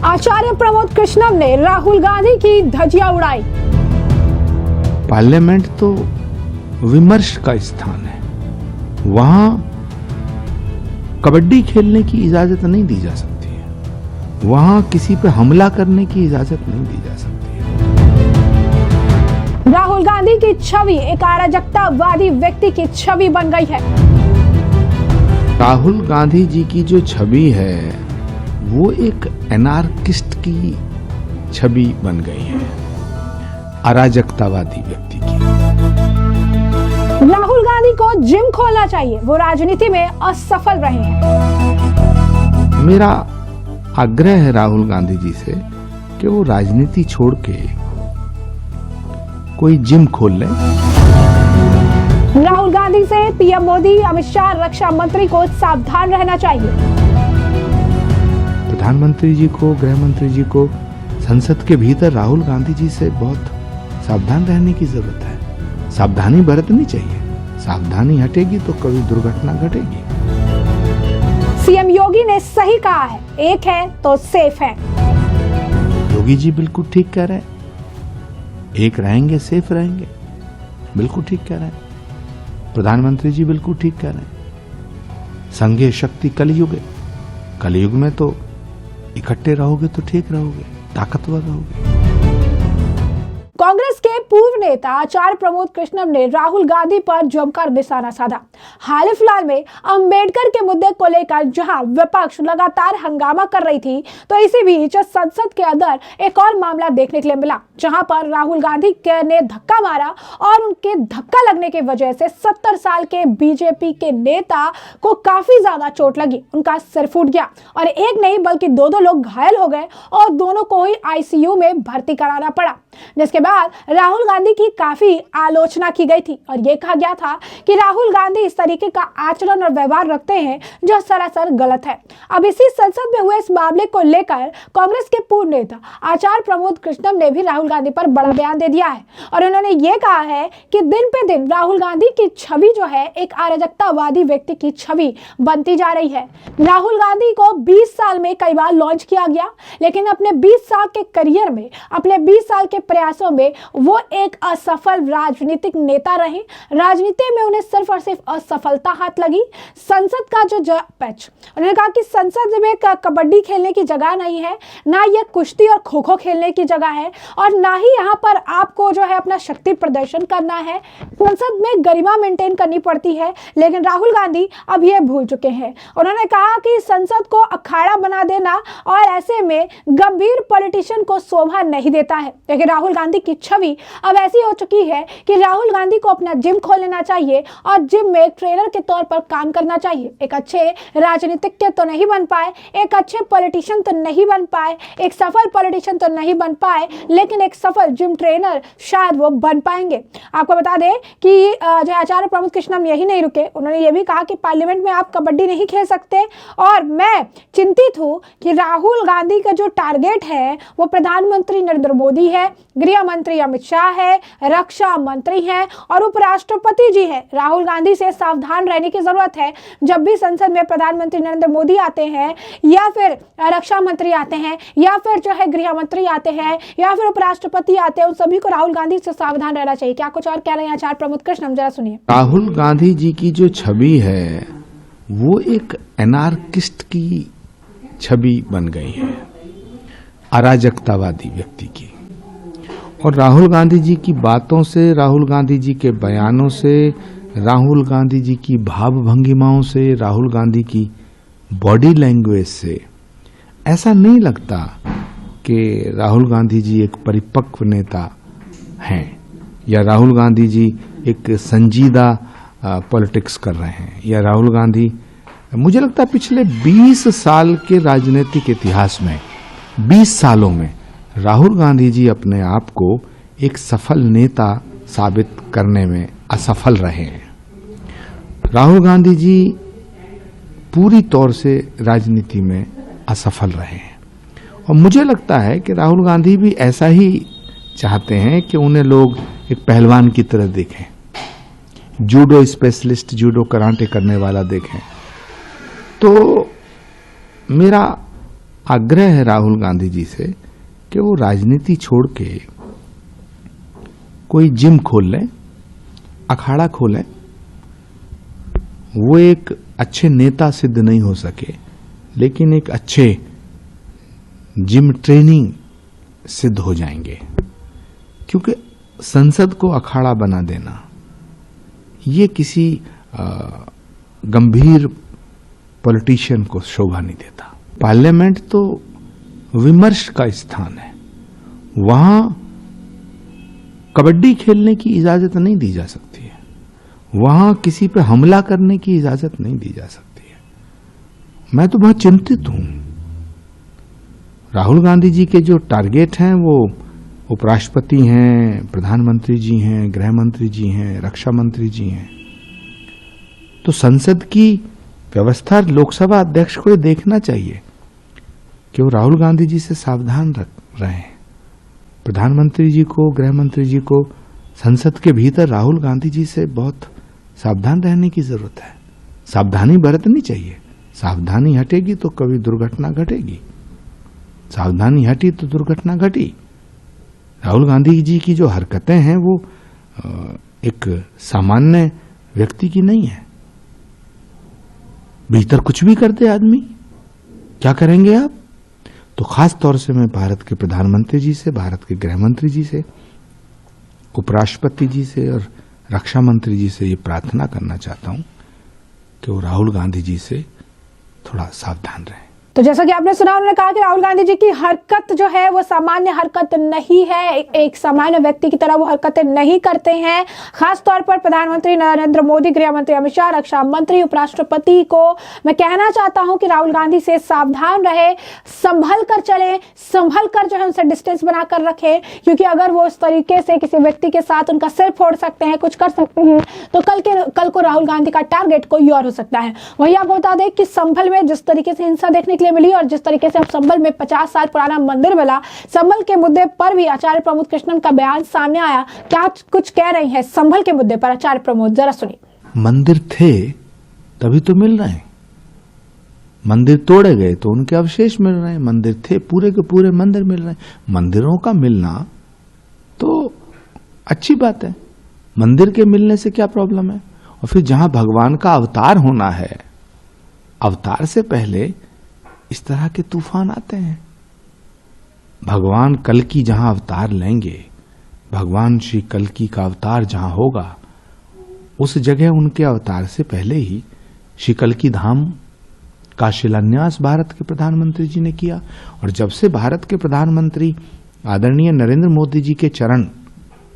आचार्य प्रमोद कृष्णम ने राहुल गांधी की धज्जियां उड़ाई। पार्लियामेंट तो विमर्श का स्थान है, वहां कबड्डी खेलने की इजाजत नहीं दी जा सकती है, वहां किसी पे हमला करने की इजाजत नहीं दी जा सकती है। राहुल गांधी की छवि एक अराजकतावादी व्यक्ति की छवि बन गई है। राहुल गांधी जी की जो छवि है वो एक एनार्किस्ट की छवि बन गई है, अराजकतावादी व्यक्ति की। राहुल गांधी को जिम खोलना चाहिए, वो राजनीति में असफल रहे हैं। मेरा आग्रह है राहुल गांधी जी से कि वो राजनीति छोड़ के कोई जिम खोल लें। राहुल गांधी से पीएम मोदी, अमित शाह, रक्षा मंत्री को सावधान रहना चाहिए। प्रधानमंत्री जी को, गृह मंत्री जी को संसद के भीतर राहुल गांधी जी से बहुत सावधान रहने की जरूरत है। सावधानी बरतनी चाहिए, सावधानी हटेगी तो कभी दुर्घटना घटेगी। सीएम योगी ने सही कहा है, एक है तो सेफ है। योगी जी बिल्कुल ठीक कह रहे हैं, एक रहेंगे सेफ रहेंगे, बिल्कुल ठीक कह रहे हैं। प्रधानमंत्री जी बिल्कुल ठीक कह रहे हैं। संघे शक्ति कलयुग है, कलयुग में तो इकट्ठे रहोगे तो ठीक रहोगे, ताकतवर रहोगे। कांग्रेस के पूर्व नेता आचार्य प्रमोद कृष्णम ने राहुल गांधी पर जमकर निशाना साधा। हाल फिलहाल में अंबेडकर के मुद्दे को लेकर जहां विपक्ष लगातार हंगामा कर रही थी, तो इसी बीच संसद के अंदर एक और मामला देखने के लिए मिला, जहां पर राहुल गांधी ने धक्का मारा और उनके धक्का लगने की वजह से 70 साल के बीजेपी के नेता को काफी ज्यादा चोट लगी। उनका सिर फूट गया और एक नहीं बल्कि दो लोग घायल हो गए और दोनों को ही आईसीयू में भर्ती कराना पड़ा, जिसके बाद राहुल गांधी की काफी आलोचना की गई थी और यह कहा गया था कि राहुल गांधी इस तरीके का आचरण और व्यवहार रखते हैं जो सरासर गलत है। अब इसी संसद में हुए इस मामले को लेकर कांग्रेस के पूर्व नेता आचार्य प्रमोद कृष्णम ने भी राहुल गांधी पर बड़ा बयान दे दिया है और उन्होंने ये कहा है कि दिन पे दिन राहुल गांधी की छवि जो है एक अराजकतावादी व्यक्ति की छवि बनती जा रही है। राहुल गांधी को 20 साल में कई बार लॉन्च किया गया, लेकिन अपने 20 साल के करियर में, अपने 20 साल के प्रयासों में वो एक असफल राजनीतिक नेता रहे। राजनीति में उन्हें सिर्फ और सिर्फ असफलता हाथ लगी। संसद का जो पैच, उन्होंने कहा कि संसद में कबड्डी खेलने की जगह नहीं है, ना ये कुश्ती और खो खो खेलने की जगह है और ना ही यहाँ पर आपको जो है अपना शक्ति प्रदर्शन करना है। संसद में गरिमा मेंटेन करनी पड़ती है, लेकिन राहुल गांधी अब ये भूल चुके हैं। उन्होंने कहा कि संसद को अखाड़ा बना देना और ऐसे में गंभीर पॉलिटिशियन को शोभा नहीं देता है। लेकिन राहुल गांधी की छवि अब ऐसी हो चुकी है कि राहुल गांधी को अपना जिम खोल लेना चाहिए और जिम में एक ट्रेनर के तौर पर काम करना चाहिए। एक अच्छे राजनीतिज्ञ तो नहीं बन पाए, एक अच्छे पॉलिटिशियन तो नहीं बन पाए, एक सफल पॉलिटिशियन तो नहीं बन पाए, लेकिन एक सफल जिम ट्रेनर शायद वो बन पाएंगे। आपको बता दें कि जो आचार्य प्रमोद कृष्णम यही नहीं रुके, उन्होंने ये भी कहा कि पार्लियामेंट में आप कबड्डी नहीं खेल सकते और मैं चिंतित हूं कि राहुल गांधी का जो टारगेट है वो प्रधानमंत्री नरेंद्र मोदी है, गृह मंत्री अमित शाह है, रक्षा मंत्री हैं और उपराष्ट्रपति जी हैं। राहुल गांधी से सावधान रहने की जरूरत है। जब भी संसद में प्रधानमंत्री नरेंद्र मोदी आते हैं या फिर रक्षा मंत्री आते हैं या फिर जो है गृह मंत्री आते हैं या फिर उपराष्ट्रपति आते हैं, उन सभी को राहुल गांधी से सावधान रहना चाहिए। क्या कुछ और कह रहे हैं आचार्य प्रमोद कृष्णम, जरा सुनिए। राहुल गांधी जी की जो छवि है वो एक एनार्किस्ट की छवि बन गई है, अराजकतावादी व्यक्ति की। और राहुल गांधी जी की बातों से, राहुल गांधी जी के बयानों से, राहुल गांधी जी की भाव भंगिमाओं से, राहुल गांधी की बॉडी लैंग्वेज से ऐसा नहीं लगता कि राहुल गांधी जी एक परिपक्व नेता हैं या राहुल गांधी जी एक संजीदा पॉलिटिक्स कर रहे हैं या राहुल गांधी, मुझे लगता है पिछले 20 साल के राजनीतिक इतिहास में 20 सालों में राहुल गांधी जी अपने आप को एक सफल नेता साबित करने में असफल रहे हैं। राहुल गांधी जी पूरी तौर से राजनीति में असफल रहे हैं और मुझे लगता है कि राहुल गांधी भी ऐसा ही चाहते हैं कि उन्हें लोग एक पहलवान की तरह देखें, जूडो स्पेशलिस्ट, जूडो कराटे करने वाला देखें। तो मेरा आग्रह है राहुल गांधी जी से कि वो राजनीति छोड़ के कोई जिम खोल लें, अखाड़ा खोलें। वो एक अच्छे नेता सिद्ध नहीं हो सके, लेकिन एक अच्छे जिम ट्रेनिंग सिद्ध हो जाएंगे, क्योंकि संसद को अखाड़ा बना देना ये किसी गंभीर पॉलिटिशियन को शोभा नहीं देता। पार्लियामेंट तो विमर्श का स्थान है, वहां कबड्डी खेलने की इजाजत नहीं दी जा सकती है, वहां किसी पे हमला करने की इजाजत नहीं दी जा सकती है। मैं तो बहुत चिंतित हूं। राहुल गांधी जी के जो टारगेट हैं वो उपराष्ट्रपति हैं, प्रधानमंत्री जी हैं, गृह मंत्री जी हैं, रक्षा मंत्री जी हैं। तो संसद की व्यवस्था, लोकसभा अध्यक्ष को ये देखना चाहिए कि वो राहुल गांधी जी से सावधान रहें। प्रधानमंत्री जी को, गृह मंत्री जी को संसद के भीतर राहुल गांधी जी से बहुत सावधान रहने की जरूरत है। सावधानी बरतनी चाहिए। सावधानी हटेगी तो कभी दुर्घटना घटेगी, सावधानी हटी तो दुर्घटना घटी। राहुल गांधी जी की जो हरकतें हैं वो एक सामान्य व्यक्ति की नहीं है। भीतर कुछ भी करते आदमी, क्या करेंगे आप? तो खास तौर से मैं भारत के प्रधानमंत्री जी से, भारत के गृह मंत्री जी से, उपराष्ट्रपति जी से और रक्षा मंत्री जी से ये प्रार्थना करना चाहता हूं कि वो राहुल गांधी जी से थोड़ा सावधान रहें। तो जैसा कि आपने सुना, उन्होंने कहा कि राहुल गांधी जी की हरकत जो है वो सामान्य हरकत नहीं है, एक सामान्य व्यक्ति की तरह वो हरकतें नहीं करते हैं। खास तौर पर प्रधानमंत्री नरेंद्र मोदी, गृह मंत्री अमित शाह, रक्षा मंत्री, उपराष्ट्रपति को मैं कहना चाहता हूं कि राहुल गांधी से सावधान रहे, संभल कर चले, संभल कर जो है उनसे डिस्टेंस बनाकर रखें, क्योंकि अगर वो इस तरीके से किसी व्यक्ति के साथ उनका सिर फोड़ सकते हैं, कुछ कर सकते हैं, तो कल को राहुल गांधी का टारगेट कोई और हो सकता है। वही आपको बता दें कि संभल में जिस तरीके से हिंसा देखने के लिए मिली और जिस तरीके से अब संभल में 50 साल पुराना मंदिर मिला, संभल के मुद्दे पर भी आचार्य प्रमोद कृष्णन का बयान सामने आया। क्या कुछ कह रही हैं संभल के मुद्दे पर आचार्य प्रमोद, जरा सुनिए। मंदिर थे तभी तो मिल रहे हैं, मंदिर तोड़े गए तो उनके अवशेष मिल रहे हैं। मंदिर थे, पूरे के पूरे मंदिर मिल रहे हैं। मंदिरों का मिलना तो अच्छी बात है, मंदिर के मिलने से क्या प्रॉब्लम है? और फिर जहां भगवान का अवतार होना है, अवतार से पहले इस तरह के तूफान आते हैं। भगवान कल्कि जहां अवतार लेंगे, भगवान श्री कल्कि का अवतार जहां होगा, उस जगह उनके अवतार से पहले ही श्री कल्कि धाम का शिलान्यास भारत के प्रधानमंत्री जी ने किया। और जब से भारत के प्रधानमंत्री आदरणीय नरेंद्र मोदी जी के चरण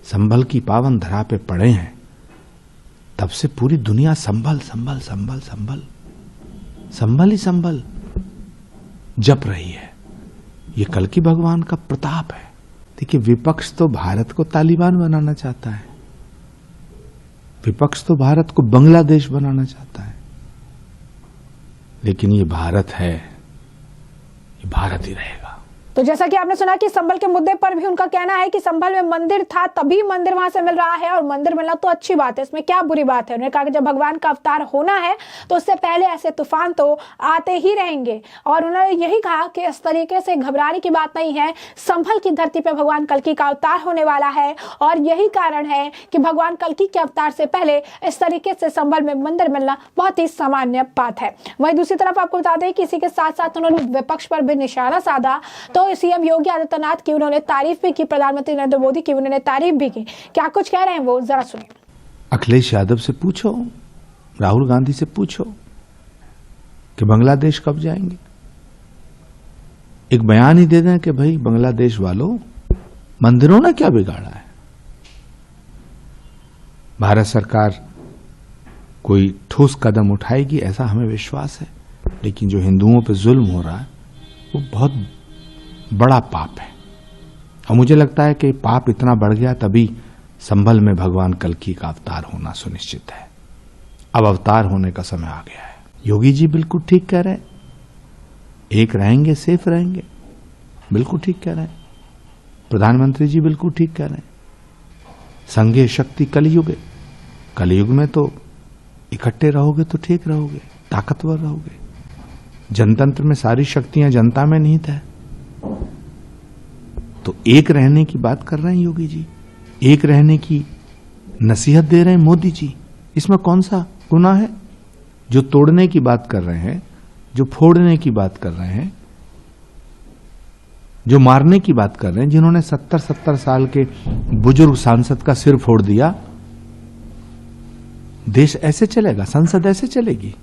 संभल की पावन धरा पे पड़े हैं, तब से पूरी दुनिया संभल संभल संभल संभल संभल ही संभल जप रही है। ये कल्कि भगवान का प्रताप है। देखिए, विपक्ष तो भारत को तालिबान बनाना चाहता है, विपक्ष तो भारत को बांग्लादेश बनाना चाहता है, लेकिन ये भारत है, ये भारत ही रहेगा। तो जैसा कि आपने सुना कि संभल के मुद्दे पर भी उनका कहना है कि संभल में मंदिर था तभी मंदिर वहां से मिल रहा है, और मंदिर मिलना तो अच्छी बात है, इसमें क्या बुरी बात है। उन्होंने कहा कि जब भगवान का अवतार होना है तो उससे पहले ऐसे तूफान तो आते ही रहेंगे। और उन्होंने यही कहा कि इस तरीके से घबराने की बात नहीं है, संभल की धरती पर भगवान कल्कि का अवतार होने वाला है, और यही कारण है कि भगवान कल्कि के अवतार से पहले इस तरीके से संभल में मंदिर मिलना बहुत ही सामान्य बात है। वहीं दूसरी तरफ आपको बता दें कि इसी के साथ साथ उन्होंने विपक्ष पर भी निशाना साधा। तो सीएम योगी आदित्यनाथ की उन्होंने तारीफ भी की, प्रधानमंत्री नरेंद्र मोदी की उन्होंने तारीफ भी की। क्या कुछ कह रहे हैं वो, जरा सुनिए। अखिलेश यादव से पूछो, राहुल गांधी से पूछो कि बांग्लादेश कब जाएंगे। एक बयान ही दे दें कि भाई बांग्लादेश वालों, मंदिरों ने क्या बिगाड़ा है। भारत सरकार कोई ठोस कदम उठाएगी ऐसा हमें विश्वास है, लेकिन जो हिंदुओं पे जुल्म हो रहा है वो बहुत बड़ा पाप है। और मुझे लगता है कि पाप इतना बढ़ गया तभी संभल में भगवान कल्कि का अवतार होना सुनिश्चित है। अब अवतार होने का समय आ गया है। योगी जी बिल्कुल ठीक कह रहे हैं, एक रहेंगे सेफ रहेंगे, बिल्कुल ठीक कह रहे हैं। प्रधानमंत्री जी बिल्कुल ठीक कह रहे हैं। संघे शक्ति कलयुग, कलयुग में तो इकट्ठे रहोगे तो ठीक रहोगे, ताकतवर रहोगे। जनतंत्र में सारी शक्तियां जनता में निहित है। तो एक रहने की बात कर रहे हैं योगी जी, एक रहने की नसीहत दे रहे हैं मोदी जी। इसमें कौन सा गुनाह है? जो तोड़ने की बात कर रहे हैं, जो फोड़ने की बात कर रहे हैं, जो मारने की बात कर रहे हैं, जिन्होंने 70-70 साल के बुजुर्ग सांसद का सिर फोड़ दिया, देश ऐसे चलेगा? संसद ऐसे चलेगी?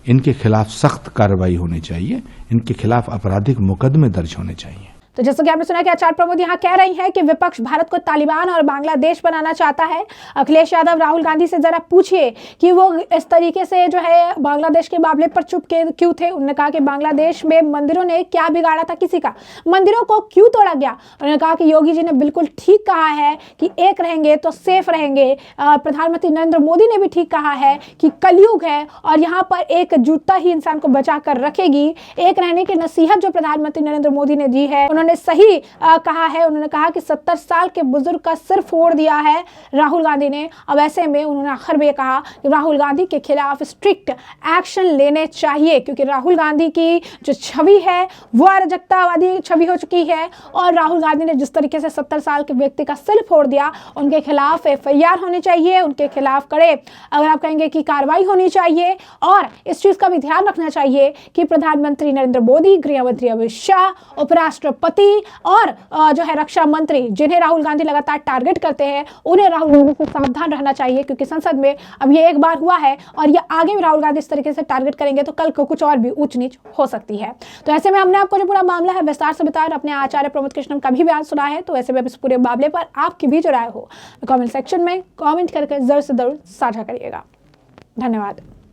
इनके खिलाफ सख्त कार्रवाई होनी चाहिए, इनके खिलाफ आपराधिक मुकदमे दर्ज होने चाहिए। तो जैसा कि आपने सुना कि आचार्य प्रमोद यहाँ कह रही हैं कि विपक्ष भारत को तालिबान और बांग्लादेश बनाना चाहता है। अखिलेश यादव राहुल गांधी से जरा पूछिए कि वो इस तरीके से जो है बांग्लादेश के मामले पर चुप क्यों थे। उन्होंने कहा कि बांग्लादेश में मंदिरों ने क्या बिगाड़ा था किसी का, मंदिरों को क्यों तोड़ा गया। उन्होंने कहा कि योगी जी ने बिल्कुल ठीक कहा है कि एक रहेंगे तो सेफ रहेंगे। प्रधानमंत्री नरेंद्र मोदी ने भी ठीक कहा है कि कलयुग है और यहाँ पर एकजुटता ही इंसान को बचा कर रखेगी। एक रहने की नसीहत जो प्रधानमंत्री नरेंद्र मोदी ने दी है, उन्होंने सही कहा है। उन्होंने कहा कि 70 साल के बुजुर्ग का सिर फोड़ दिया है राहुल गांधी ने। अब ऐसे में उन्होंने आखिर में कहा कि राहुल गांधी के खिलाफ स्ट्रिक्ट एक्शन लेने चाहिए, क्योंकि राहुल गांधी की जो छवि है वो अराजकतावादी छवि हो चुकी है और राहुल गांधी ने जिस तरीके से 70 साल के व्यक्ति का सिर फोड़ दिया, उनके खिलाफ FIR होनी चाहिए, उनके खिलाफ कड़े अगर आप कहेंगे कि कार्रवाई होनी चाहिए। और इस चीज का भी ध्यान रखना चाहिए कि प्रधानमंत्री नरेंद्र मोदी, गृह मंत्री अमित शाह, उपराष्ट्रपति और जो है रक्षा मंत्री, जिन्हें राहुल गांधी लगातार टारगेट करते हैं, उन्हें राहुल गांधी से सावधान रहना चाहिए, क्योंकि संसद में अब ये एक बार हुआ है और ये आगे भी राहुल गांधी इस तरीके से टारगेट करेंगे तो कल को कुछ और भी ऊंच नीच हो सकती है। तो ऐसे में हमने आपको जो पूरा मामला है विस्तार से बताया और अपने आचार्य प्रमोद कृष्णम का भी बयान सुना है। तो ऐसे में इस पूरे मामले पर आपकी भी जो राय हो कमेंट सेक्शन में कमेंट करके जरूर से जरूर साझा करिएगा। धन्यवाद।